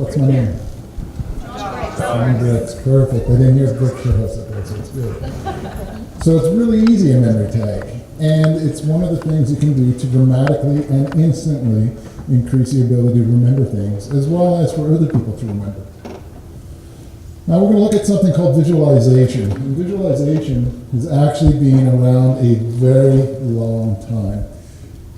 What's my name? John Brooks. Perfect. I didn't hear Berkshire House up there, so it's good. So it's really easy in memory tag. And it's one of the things you can do to dramatically and instantly increase your ability to remember things, as well as for other people to remember. Now we're going to look at something called visualization. And visualization has actually been around a very long time.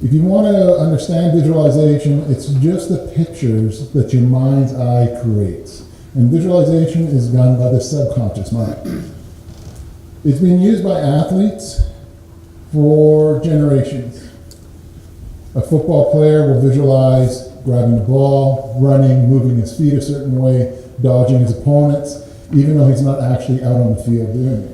If you want to understand visualization, it's just the pictures that your mind's eye creates. And visualization is done by the subconscious mind. It's been used by athletes for generations. A football player will visualize grabbing the ball, running, moving his feet a certain way, dodging his opponents, even though he's not actually out on the field doing it.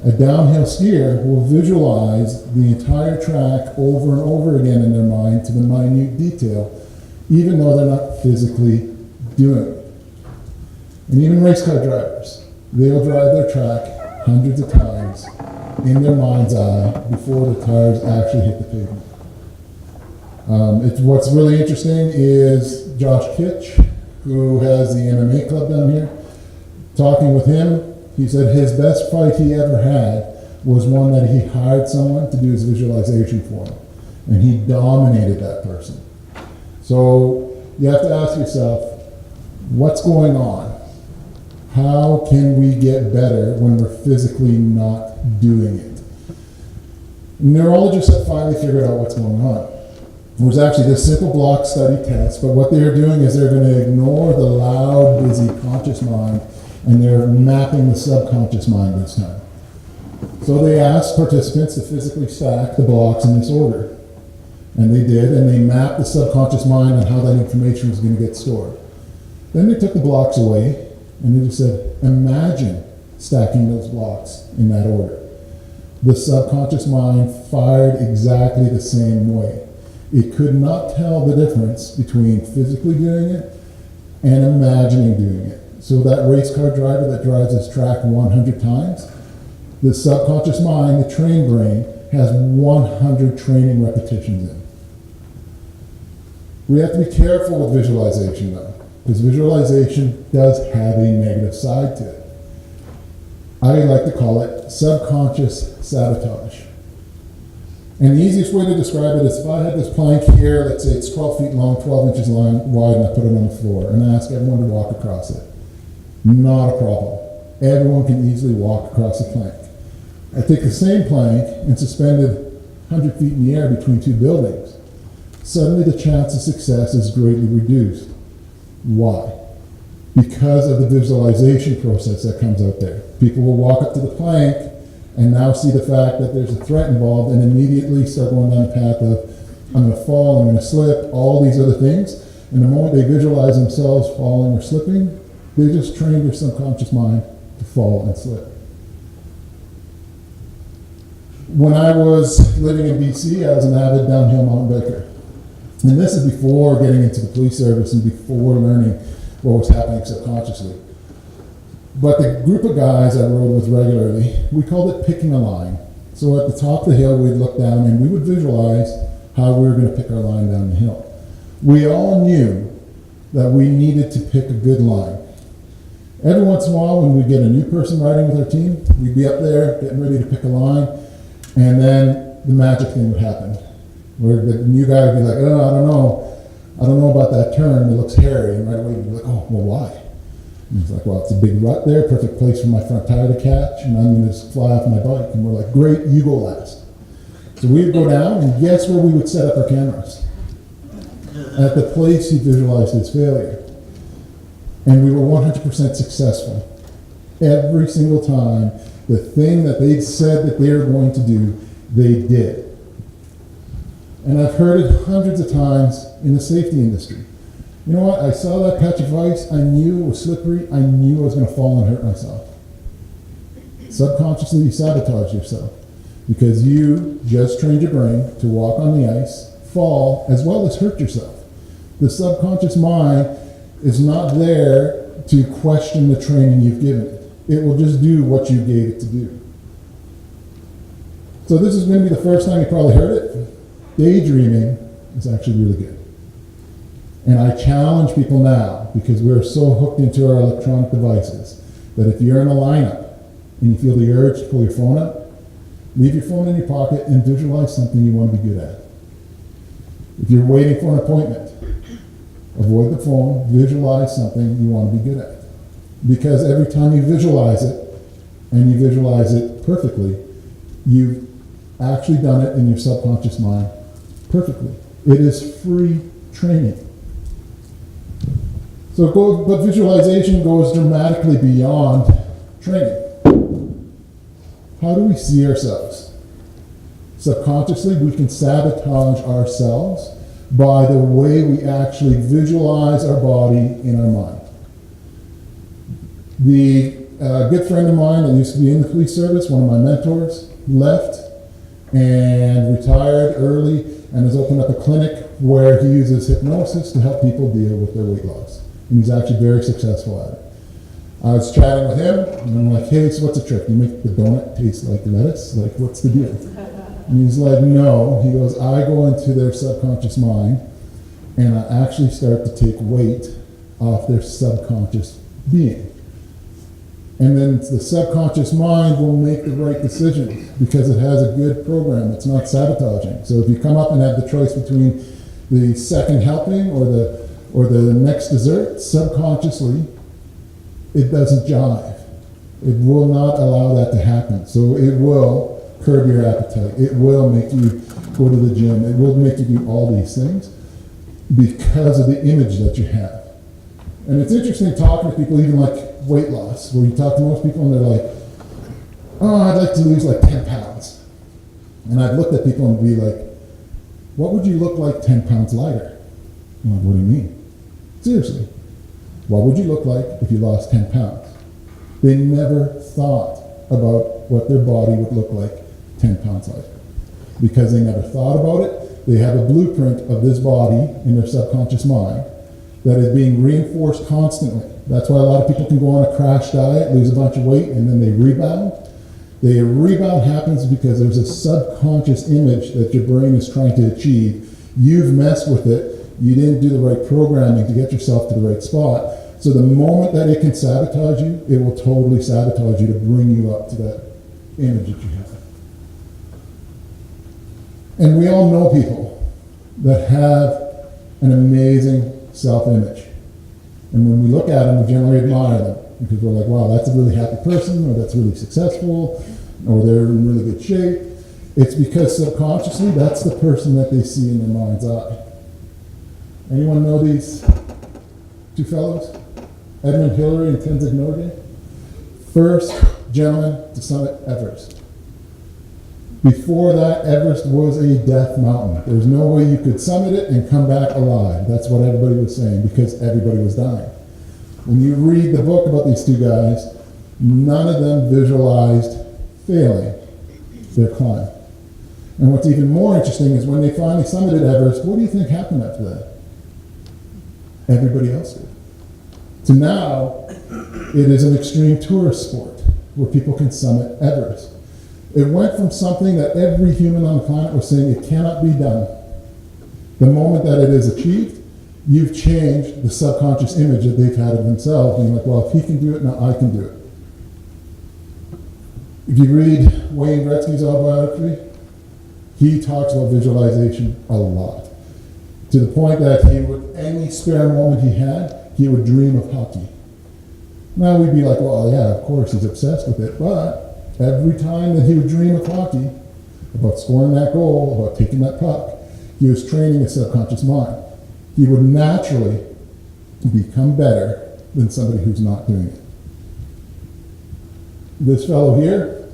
A downhill skier will visualize the entire track over and over again in their mind to the minute detail, even though they're not physically doing it. And even race car drivers, they'll drive their track hundreds of times in their mind's eye before the tires actually hit the pavement. What's really interesting is Josh Kitch, who has the MMA club down here. Talking with him, he said his best fight he ever had was one that he hired someone to do his visualization for him. And he dominated that person. So you have to ask yourself, what's going on? How can we get better when we're physically not doing it? Neurologists have finally figured out what's going on. It was actually this simple block study test, but what they're doing is they're going to ignore the loud, busy conscious mind, and they're mapping the subconscious mind this time. So they asked participants to physically stack the blocks in this order. And they did, and they mapped the subconscious mind and how that information was going to get stored. Then they took the blocks away, and they just said, imagine stacking those blocks in that order. The subconscious mind fired exactly the same way. It could not tell the difference between physically doing it and imagining doing it. So that race car driver that drives this track 100 times, the subconscious mind, the trained brain, has 100 training repetitions in. We have to be careful with visualization though, because visualization does have a negative side to it. I like to call it subconscious sabotage. And the easiest way to describe it is if I had this plank here, let's say it's 12 feet long, 12 inches wide, and I put it on the floor, and I ask everyone to walk across it. Not a problem. Everyone can easily walk across the plank. I take the same plank and suspend it 100 feet in the air between two buildings. Suddenly the chance of success is greatly reduced. Why? Because of the visualization process that comes out there. People will walk up to the plank and now see the fact that there's a threat involved and immediately start going down the path of, I'm going to fall, I'm going to slip, all these other things. And the moment they visualize themselves falling or slipping, they just train their subconscious mind to fall and slip. When I was living in BC, I was an avid downhill mountain biker. And this is before getting into the police service and before learning what was happening subconsciously. But the group of guys I rode with regularly, we called it picking a line. So at the top of the hill, we'd look down and we would visualize how we were going to pick our line down the hill. We all knew that we needed to pick a good line. Every once in a while, when we get a new person riding with our team, we'd be up there getting ready to pick a line, and then the magic thing would happen, where the new guy would be like, oh, I don't know about that turn, it looks hairy, and right away we'd be like, oh, well, why? And he's like, well, it's a big rut there, perfect place for my front tire to catch, and I'm going to just fly off my bike. And we're like, great, you go last. So we'd go down, and guess where we would set up our cameras? At the place he visualized his failure. And we were 100% successful. Every single time, the thing that they said that they were going to do, they did. And I've heard it hundreds of times in the safety industry. You know what? I saw that patch of ice. I knew it was slippery. I knew I was going to fall and hurt myself. Subconsciously, you sabotage yourself because you just trained your brain to walk on the ice, fall, as well as hurt yourself. The subconscious mind is not there to question the training you've given it. It will just do what you gave it to do. So this is going to be the first time you probably heard it. Daydreaming is actually really good. And I challenge people now, because we're so hooked into our electronic devices, that if you're in a lineup and you feel the urge to pull your phone out, leave your phone in your pocket and visualize something you want to be good at. If you're waiting for an appointment, avoid the phone, visualize something you want to be good at. Because every time you visualize it, and you visualize it perfectly, you've actually done it in your subconscious mind perfectly. It is free training. But visualization goes dramatically beyond training. How do we see ourselves? Subconsciously, we can sabotage ourselves by the way we actually visualize our body in our mind. A good friend of mine that used to be in the police service, one of my mentors, left and retired early and has opened up a clinic where he uses hypnosis to help people deal with their weight loss. And he's actually very successful at it. I was chatting with him, and I'm like, hey, so what's the trick? You make the donut taste like lettuce? Like, what's the deal? And he's like, no. He goes, I go into their subconscious mind, and I actually start to take weight off their subconscious being. And then the subconscious mind will make the right decisions because it has a good program. It's not sabotaging. So if you come up and have the choice between the second helping or the next dessert, subconsciously, it doesn't jive. It will not allow that to happen. So it will curb your appetite. It will make you go to the gym. It will make you do all these things because of the image that you have. And it's interesting talking to people, even like weight loss, where you talk to most people and they're like, oh, I'd like to lose like 10 pounds. And I've looked at people and be like, what would you look like 10 pounds lighter? I'm like, what do you mean? Seriously. What would you look like if you lost 10 pounds? They never thought about what their body would look like 10 pounds lighter. Because they never thought about it, they have a blueprint of this body in their subconscious mind that is being reinforced constantly. That's why a lot of people can go on a crash diet, lose a bunch of weight, and then they rebound. The rebound happens because there's a subconscious image that your brain is trying to achieve. You've messed with it. You didn't do the right programming to get yourself to the right spot. So the moment that it can sabotage you, it will totally sabotage you to bring you up to that image that you have. And we all know people that have an amazing self-image. And when we look at them, we generally admire them because we're like, wow, that's a really happy person, or that's really successful, or they're in really good shape. It's because subconsciously, that's the person that they see in their mind's eye. Anyone know these two fellows? Edmund Hillary and Tenzing Norgay? First gentleman to summit Everest. Before that, Everest was a death mountain. There was no way you could summit it and come back alive. That's what everybody was saying because everybody was dying. When you read the book about these two guys, none of them visualized failing their climb. And what's even more interesting is when they finally summited Everest, what do you think happened after that? Everybody else did. So now, it is an extreme tourist sport where people can summit Everest. It went from something that every human on the planet was saying it cannot be done. The moment that it is achieved, you've changed the subconscious image that they've had of themselves. And you're like, well, if he can do it, now I can do it. If you read Wayne Gretzky's autobiography, he talks about visualization a lot. To the point that he would, any spare moment he had, he would dream of hockey. Now we'd be like, well, yeah, of course, he's obsessed with it. But every time that he would dream of hockey, about scoring that goal, about taking that puck, he was training his subconscious mind. He would naturally become better than somebody who's not doing it. This fellow here,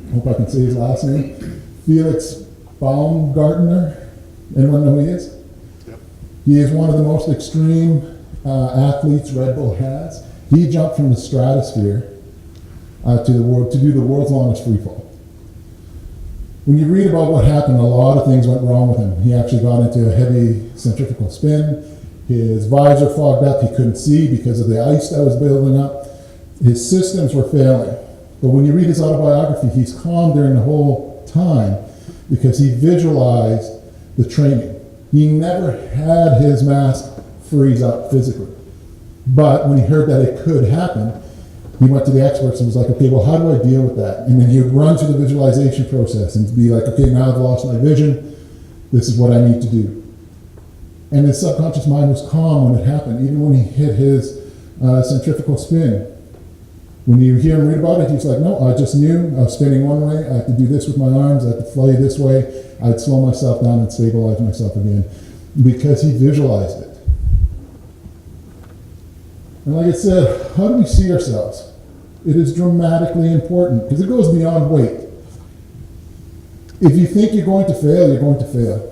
I hope I can say his last name, Felix Baumgartner. Anyone know who he is? Yep. He is one of the most extreme athletes Red Bull has. He jumped from the stratosphere to do the world's longest free fall. When you read about what happened, a lot of things went wrong with him. He actually got into a heavy centrifugal spin. His visor fogged up. He couldn't see because of the ice that was building up. His systems were failing. But when you read his autobiography, he's calm during the whole time because he visualized the training. He never had his mask freeze up physically. But when he heard that it could happen, he went to the experts and was like, okay, well, how do I deal with that? And then he would run through the visualization process and be like, okay, now I've lost my vision. This is what I need to do. And his subconscious mind was calm when it happened, even when he hit his centrifugal spin. When you hear him read about it, he's like, no, I just knew I was spinning one way. I had to do this with my arms. I had to fly this way. I'd slow myself down and stabilize myself again because he visualized it. And like I said, how do we see ourselves? It is dramatically important because it goes beyond weight. If you think you're going to fail, you're going to fail.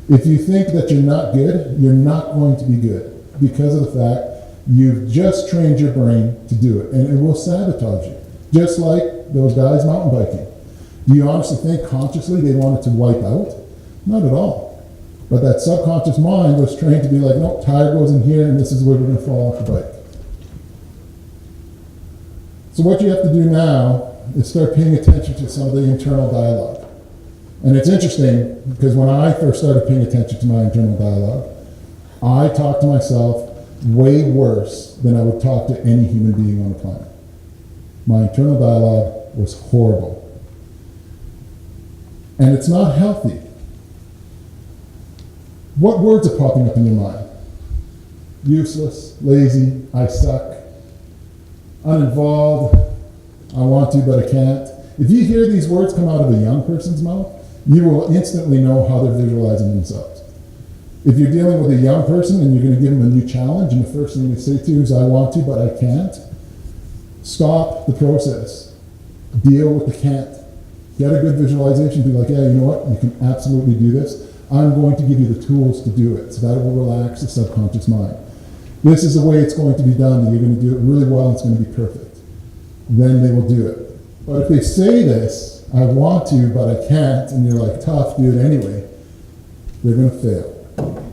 If you think that you're not good, you're not going to be good because of the fact you've just trained your brain to do it, and it will sabotage you, just like those guys mountain biking. Do you honestly think consciously they wanted to wipe out? Not at all. But that subconscious mind was trained to be like, no, tire goes in here, and this is where we're going to fall off the bike. So what you have to do now is start paying attention to some of the internal dialogue. And it's interesting, because when I first started paying attention to my internal dialogue, I talked to myself way worse than I would talk to any human being on the planet. My internal dialogue was horrible. And it's not healthy. What words are popping up in your mind? Useless, lazy, I suck, uninvolved, I want to but I can't. If you hear these words come out of a young person's mouth, you will instantly know how they're visualizing themselves. If you're dealing with a young person and you're going to give them a new challenge, and the first thing they say to you is, I want to, but I can't, stop the process. Deal with the can't. Get a good visualization. Be like, yeah, you know what? You can absolutely do this. I'm going to give you the tools to do it. So that will relax the subconscious mind. This is the way it's going to be done, and you're going to do it really well, and it's going to be perfect. Then they will do it. But if they say this, I want to, but I can't, and you're like, tough, do it anyway, they're going to fail.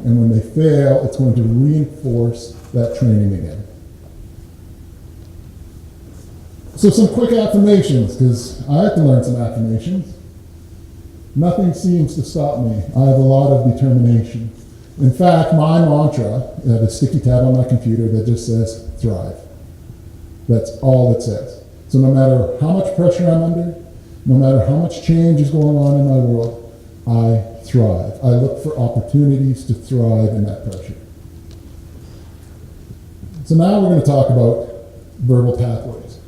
And when they fail, it's going to reinforce that training again. So some quick affirmations, because I had to learn some affirmations. Nothing seems to stop me. I have a lot of determination. In fact, my mantra, I have a sticky tab on my computer that just says, thrive. That's all it says. So no matter how much pressure I'm under, no matter how much change is going on in my world, I thrive. I look for opportunities to thrive in that pressure. So now we're going to talk about verbal pathways.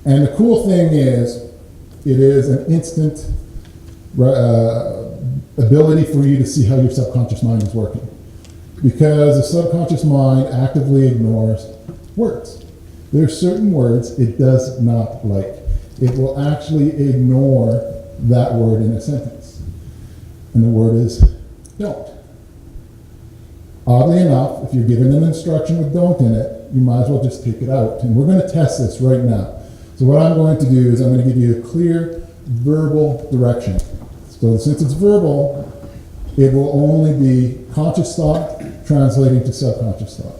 And the cool thing is, it is an instant ability for you to see how your subconscious mind is working. Because the subconscious mind actively ignores words. There are certain words it does not like. It will actually ignore that word in a sentence. And the word is don't. Oddly enough, if you're given an instruction with don't in it, you might as well just take it out. And we're going to test this right now. So what I'm going to do is I'm going to give you a clear verbal direction. So since it's verbal, it will only be conscious thought translating to subconscious thought.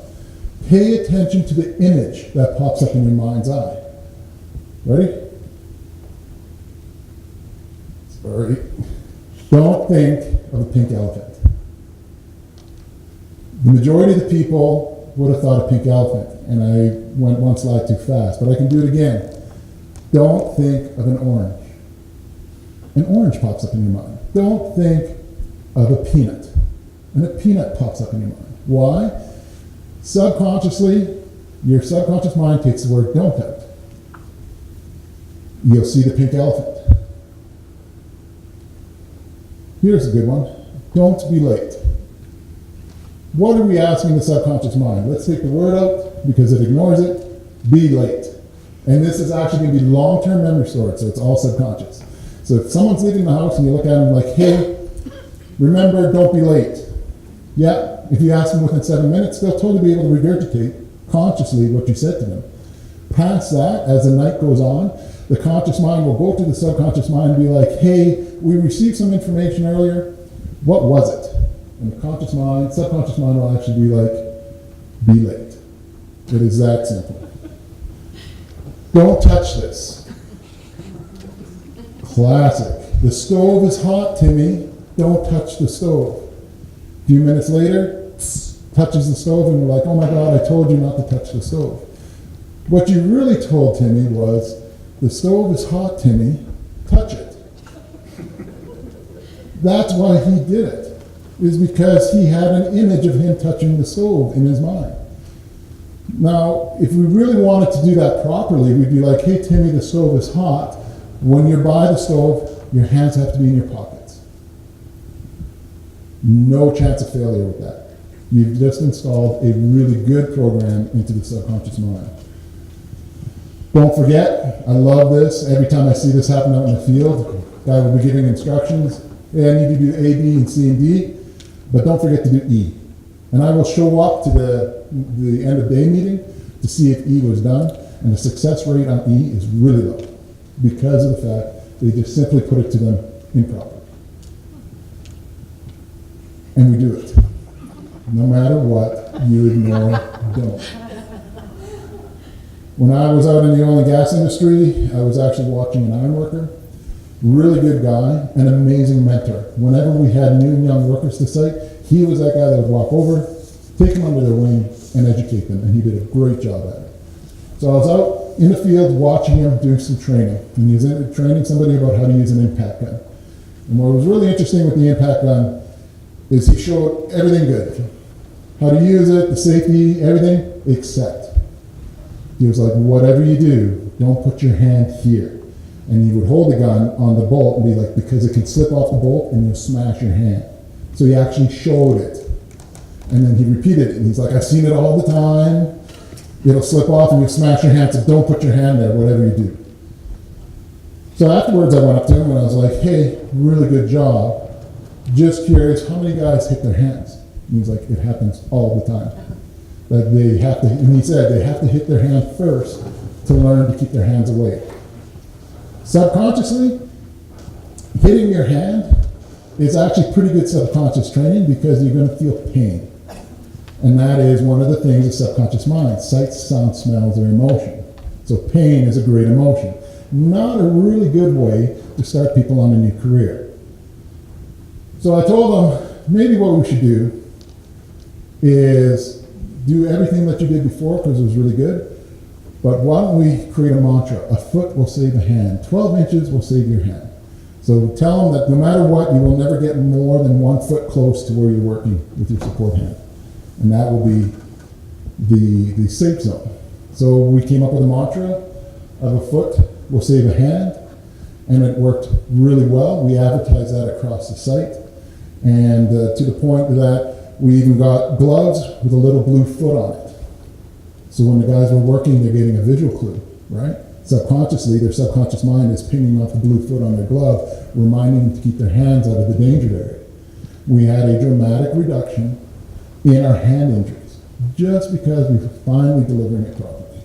Pay attention to the image that pops up in your mind's eye. Ready? Sorry. Don't think of a pink elephant. The majority of the people would have thought a pink elephant, and I went one slide too fast, but I can do it again. Don't think of an orange. An orange pops up in your mind. Don't think of a peanut. And a peanut pops up in your mind. Why? Subconsciously, your subconscious mind takes the word don't out. You'll see the pink elephant. Here's a good one. Don't be late. What are we asking the subconscious mind? Let's take the word out because it ignores it. Be late. And this is actually going to be long-term memory stored, so it's all subconscious. So if someone's leaving the house and you look at them like, hey, remember, don't be late. Yeah, if you ask them within 7 minutes, they'll totally be able to regurgitate consciously what you said to them. Past that, as the night goes on, the conscious mind will go to the subconscious mind and be like, hey, we received some information earlier. What was it? And the conscious mind, subconscious mind will actually be like, be late. It is that simple. Don't touch this. Classic. The stove is hot, Timmy. Don't touch the stove. few minutes later, touches the stove, and we're like, oh my God, I told you not to touch the stove. What you really told Timmy was, the stove is hot, Timmy, touch it. That's why he did it, is because he had an image of him touching the stove in his mind. Now, if we really wanted to do that properly, we'd be like, hey Timmy, the stove is hot. When you're by the stove, your hands have to be in your pockets. No chance of failure with that. You've just installed a really good program into the subconscious mind. Don't forget, I love this. Every time I see this happen out in the field, guy will be giving instructions. Hey, I need you to do A, B, and C, and D, but don't forget to do E. And I will show up to the end of day meeting to see if E was done, and the success rate on E is really low because of the fact they just simply put it to them improperly. And we do it. No matter what, you ignore don't. When I was out in the oil and gas industry, I was actually watching an iron worker. Really good guy, an amazing mentor. Whenever we had new and young workers to site, he was that guy that would walk over, take them under their wing, and educate them, and he did a great job at it. So I was out in the field watching him doing some training, and he was training somebody about how to use an impact gun. And what was really interesting with the impact gun is he showed everything good. How to use it, the safety, everything, except he was like, whatever you do, don't put your hand here. And he would hold the gun on the bolt and be like, because it can slip off the bolt and you'll smash your hand. So he actually showed it. And then he repeated it. And he's like, I've seen it all the time. It'll slip off and you'll smash your hand. So don't put your hand there, whatever you do. So afterwards I went up to him and I was like, hey, really good job. Just curious, how many guys hit their hands? And he's like, it happens all the time. That they have to, and he said they have to hit their hand first to learn to keep their hands away. Subconsciously, hitting your hand is actually pretty good subconscious training because you're going to feel pain. And that is one of the things of subconscious mind, sight, sound, smells, or emotion. So pain is a great emotion. Not a really good way to start people on a new career. So I told them, maybe what we should do is do everything that you did before because it was really good. But why don't we create a mantra? A foot will save a hand. 12 inches will save your hand. So tell them that no matter what, you will never get more than 1 foot close to where you're working with your support hand. And that will be the safe zone. So we came up with a mantra of a foot will save a hand, and it worked really well. We advertised that across the site, and to the point that we even got gloves with a little blue foot on it. So when the guys were working, they're getting a visual clue, right? Subconsciously, their subconscious mind is pinging off the blue foot on their glove, reminding them to keep their hands out of the danger area. We had a dramatic reduction in our hand injuries, just because we were finally delivering it properly.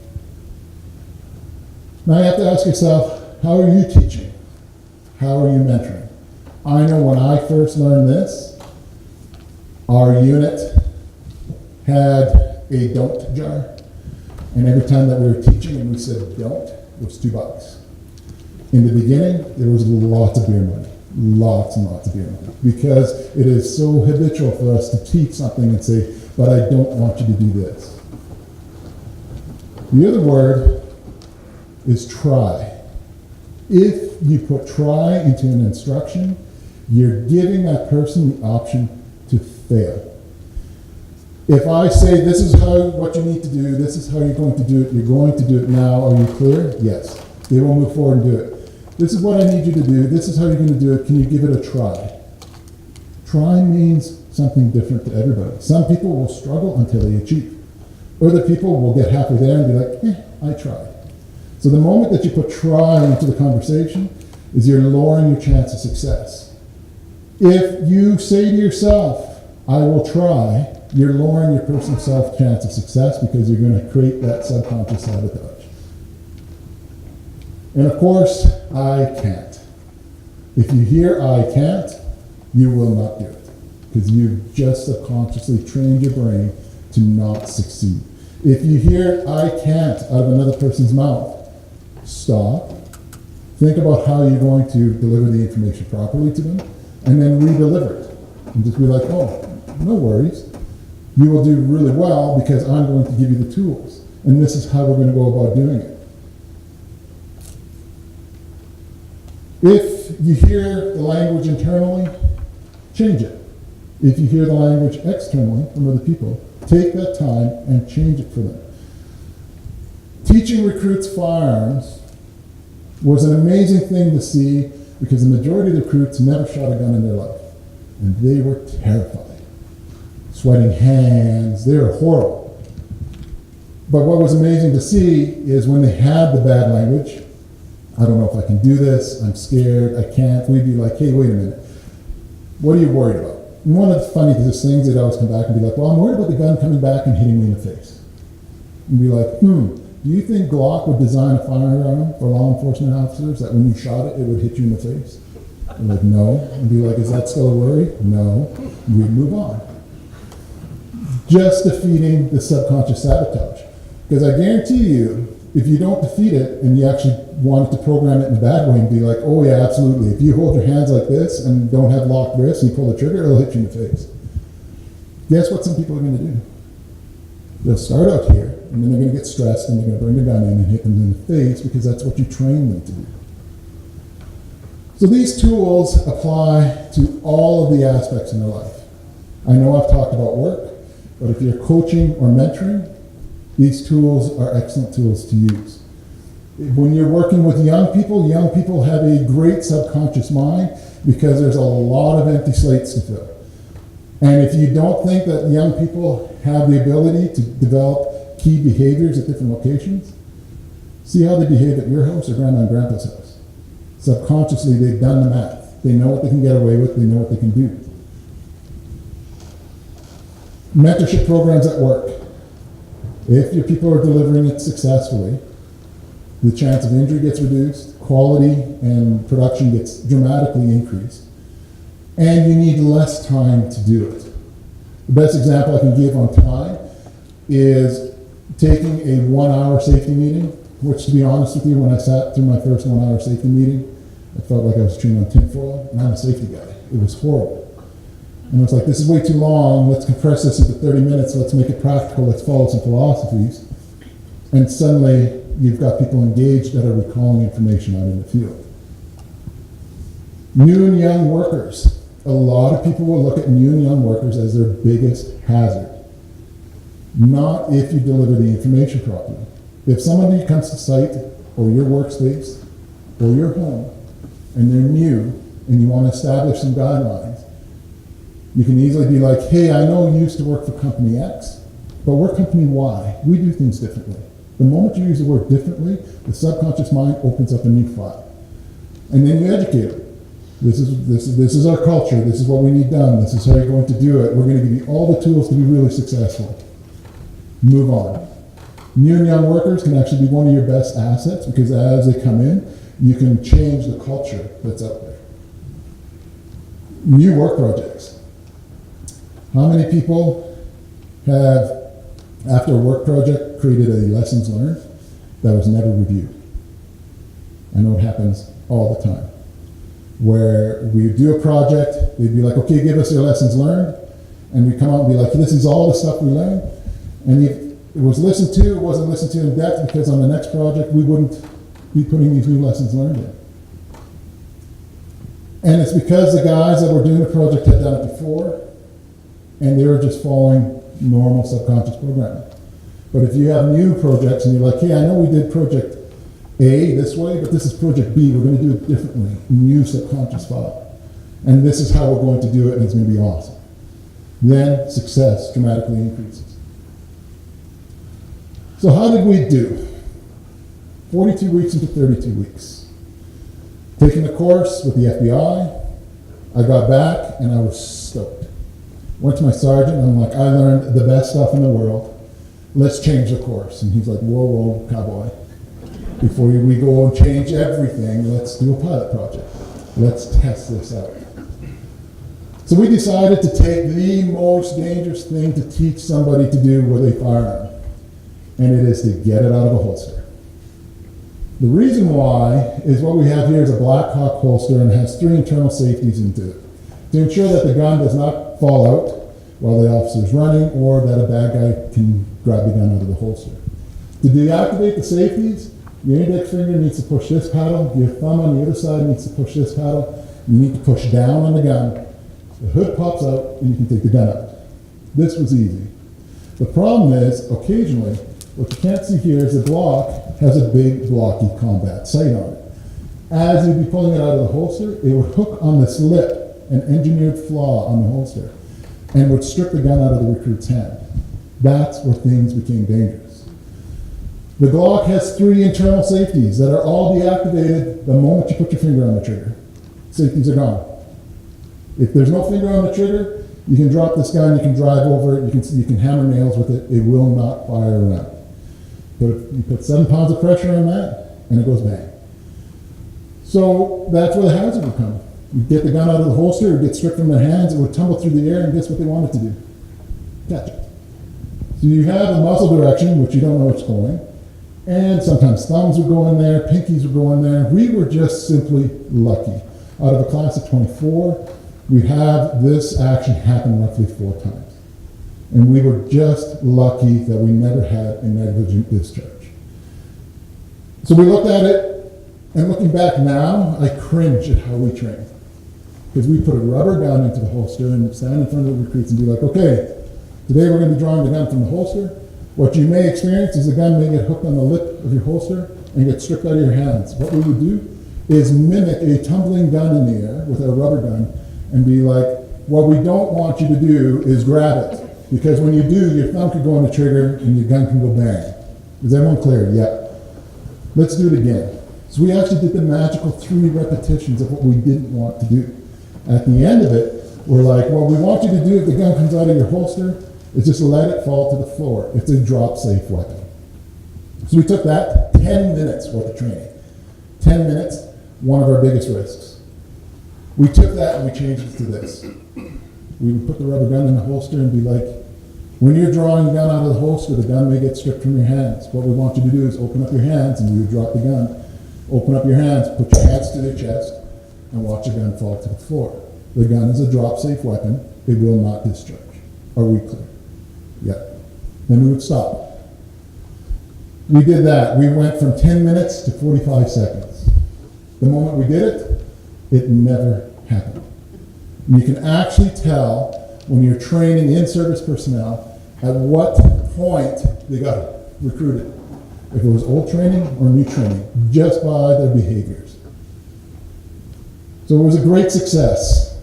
Now you have to ask yourself, how are you teaching? How are you mentoring? I know when I first learned this, our unit had a don't jar. And every time that we were teaching and we said don't, it was $2. In the beginning, there was lots of beer money. Lots and lots of beer money. Because it is so habitual for us to teach something and say, but I don't want you to do this. The other word is try. If you put try into an instruction, you're giving that person the option to fail. If I say, this is what you need to do, this is how you're going to do it, you're going to do it now, are you clear? Yes. They will move forward and do it. This is what I need you to do, this is how you're going to do it, can you give it a try? Try means something different to everybody. Some people will struggle until they achieve. Other people will get halfway there and be like, I tried. So the moment that you put try into the conversation is you're lowering your chance of success. If you say to yourself, I will try, you're lowering your personal self chance of success because you're going to create that subconscious sabotage. And of course, I can't. If you hear I can't, you will not do it because you've just subconsciously trained your brain to not succeed. If you hear I can't out of another person's mouth, stop, think about how you're going to deliver the information properly to them, and then re-deliver it. And just be like, oh, No worries. You will do really well because I'm going to give you the tools. And this is how we're going to go about doing it. If you hear the language internally, change it. If you hear the language externally from other people, take that time and change it for them. Teaching recruits firearms was an amazing thing to see because the majority of the recruits never shot a gun in their life. And they were terrified. Sweating hands, they were horrible. But what was amazing to see is when they had the bad language, I don't know if I can do this, I'm scared, I can't, we'd be like, hey, wait a minute, what are you worried about? And one of the funniest things, they'd always come back and be like, well, I'm worried about the gun coming back and hitting me in the face. And be like, do you think Glock would design a firearm for law enforcement officers that when you shot it, it would hit you in the face? I'm like, no. And be like, is that still a worry? No. And we'd move on. Just defeating the subconscious sabotage. Because I guarantee you, if you don't defeat it and you actually want to program it in a bad way and be like, oh yeah, absolutely. If you hold your hands like this and don't have locked wrists and you pull the trigger, it'll hit you in the face. Guess what some people are going to do? They'll start out here, and then they're going to get stressed, and they're going to bring the gun in and hit them in the face because that's what you train them to do. So these tools apply to all of the aspects in their life. I know I've talked about work, but if you're coaching or mentoring, these tools are excellent tools to use. When you're working with young people have a great subconscious mind because there's a lot of empty slates to fill. And if you don't think that young people have the ability to develop key behaviors at different locations, see how they behave at your house or grandma and grandpa's house. Subconsciously, they've done the math. They know what they can get away with, they know what they can do. Mentorship programs at work. If your people are delivering it successfully, the chance of injury gets reduced, quality and production gets dramatically increased, and you need less time to do it. The best example I can give on time is taking a 1-hour safety meeting, which to be honest with you, when I sat through my first 1-hour safety meeting, I felt like I was chewing on tinfoil, and I'm a safety guy. It was horrible. And I was like, this is way too long, let's compress this into 30 minutes, let's make it practical, let's follow some philosophies. And suddenly, you've got people engaged that are recalling information out in the field. New and young workers. A lot of people will look at new and young workers as their biggest hazard. Not if you deliver the information properly. If somebody comes to site, or your workspace, or your home, and they're new, and you want to establish some guidelines, you can easily be like, hey, I know you used to work for company X, but we're company Y. We do things differently. The moment you use the word differently, the subconscious mind opens up a new file. And then you educate them. This is our culture. This is what we need done. This is how you're going to do it. We're going to give you all the tools to be really successful. Move on. New and young workers can actually be one of your best assets because as they come in, you can change the culture that's out there. New work projects. How many people have, after a work project, created a lessons learned that was never reviewed? I know it happens all the time. Where we do a project, they'd be like, okay, give us your lessons learned. And we come out and be like, this is all the stuff we learned. And if it was listened to, it wasn't listened to in depth because on the next project, we wouldn't be putting these new lessons learned in. And it's because the guys that were doing the project had done it before, and they were just following normal subconscious programming. But if you have new projects and you're like, hey, I know we did project A this way, but this is project B, we're going to do it differently, new subconscious file. And this is how we're going to do it, and it's going to be awesome. Then success dramatically increases. So how did we do? 42 weeks into 32 weeks. Taking the course with the FBI, I got back and I was stoked. Went to my sergeant and I'm like, I learned the best stuff in the world. Let's change the course. And he's like, whoa, whoa, cowboy. Before we go and change everything, let's do a pilot project. Let's test this out. So we decided to take the most dangerous thing to teach somebody to do with a firearm, and it is to get it out of a holster. The reason why is what we have here is a Black Hawk holster and has 3 internal safeties into it to ensure that the gun does not fall out while the officer's running, or that a bad guy can grab the gun out of the holster. To deactivate the safeties, your index finger needs to push this paddle, your thumb on the other side needs to push this paddle, you need to push down on the gun, the hood pops out, and you can take the gun out. This was easy. The problem is, occasionally, what you can't see here is the Glock has a big blocky combat sight on it. As you'd be pulling it out of the holster, it would hook on this lip, an engineered flaw on the holster, and would strip the gun out of the recruit's hand. That's where things became dangerous. The Glock has 3 internal safeties that are all deactivated the moment you put your finger on the trigger. Safeties are gone. If there's no finger on the trigger, you can drop this gun, you can drive over it, you can hammer nails with it, it will not fire around. But if you put 7 pounds of pressure on that, and it goes bang. So that's where the hazard would come. You get the gun out of the holster, it would get stripped from their hands, it would tumble through the air, and guess what they wanted to do? Catch it. So you have the muzzle direction, which you don't know what's going, and sometimes thumbs would go in there, pinkies would go in there. We were just simply lucky. Out of a class of 24, we have this action happen roughly 4 times. And we were just lucky that we never had a negligent discharge. So we looked at it, and looking back now, I cringe at how we train. Because we put a rubber gun into the holster and stand in front of the recruits and be like, okay, today we're going to be drawing the gun from the holster. What you may experience is the gun may get hooked on the lip of your holster and get stripped out of your hands. What we would do is mimic a tumbling gun in the air with a rubber gun and be like, what we don't want you to do is grab it. Because when you do, your thumb could go on the trigger and your gun can go bang. Is everyone clear? Yep. Let's do it again. So we actually did the magical 3 repetitions of what we didn't want to do. At the end of it, we're like, what we want you to do if the gun comes out of your holster is just let it fall to the floor. It's a drop-safe weapon. So we took that 10 minutes worth of training. 10 minutes, one of our biggest risks. We took that and we changed it to this. We would put the rubber gun in the holster and be like, when you're drawing the gun out of the holster, the gun may get stripped from your hands. What we want you to do is open up your hands, and we would drop the gun. Open up your hands, put your hands to your chest, and watch the gun fall to the floor. The gun is a drop-safe weapon. It will not discharge. Are we clear? Yep. Then we would stop. We did that. We went from 10 minutes to 45 seconds. The moment we did it, it never happened. And you can actually tell when you're training in-service personnel at what point they got recruited. If it was old training or new training, just by their behaviors. So it was a great success.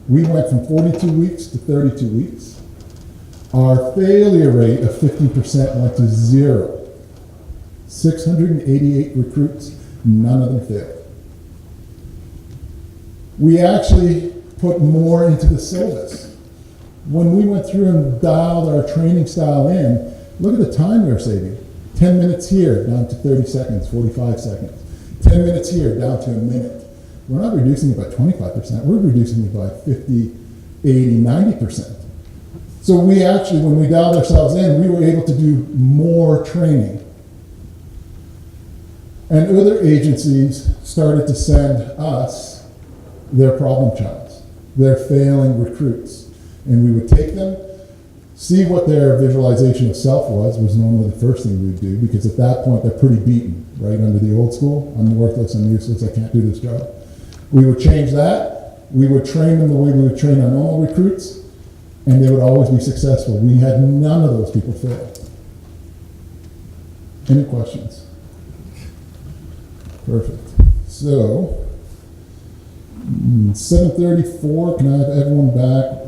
We went from 42 weeks to 32 weeks. Our failure rate of 50% went to 0. 688 recruits, none of them failed. We actually put more into the syllabus. When we went through and dialed our training style in, look at the time we were saving. 10 minutes here, down to 30 seconds, 45 seconds. 10 minutes here, down to a minute. We're not reducing it by 25%, we're reducing it by 50, 80, 90%. So we actually, when we dialed ourselves in, we were able to do more training. And other agencies started to send us their problem childs, their failing recruits. And we would take them, see what their visualization of self was normally the first thing we'd do, because at that point they're pretty beaten, right, under the old school. I'm worthless, I'm useless, I can't do this job. We would change that. We would train them the way we would train our normal recruits, and they would always be successful. We had none of those people fail. Any questions? Perfect. So, 7:34, can I have everyone back?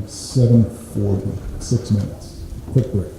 7:40, 6 minutes. Quick break.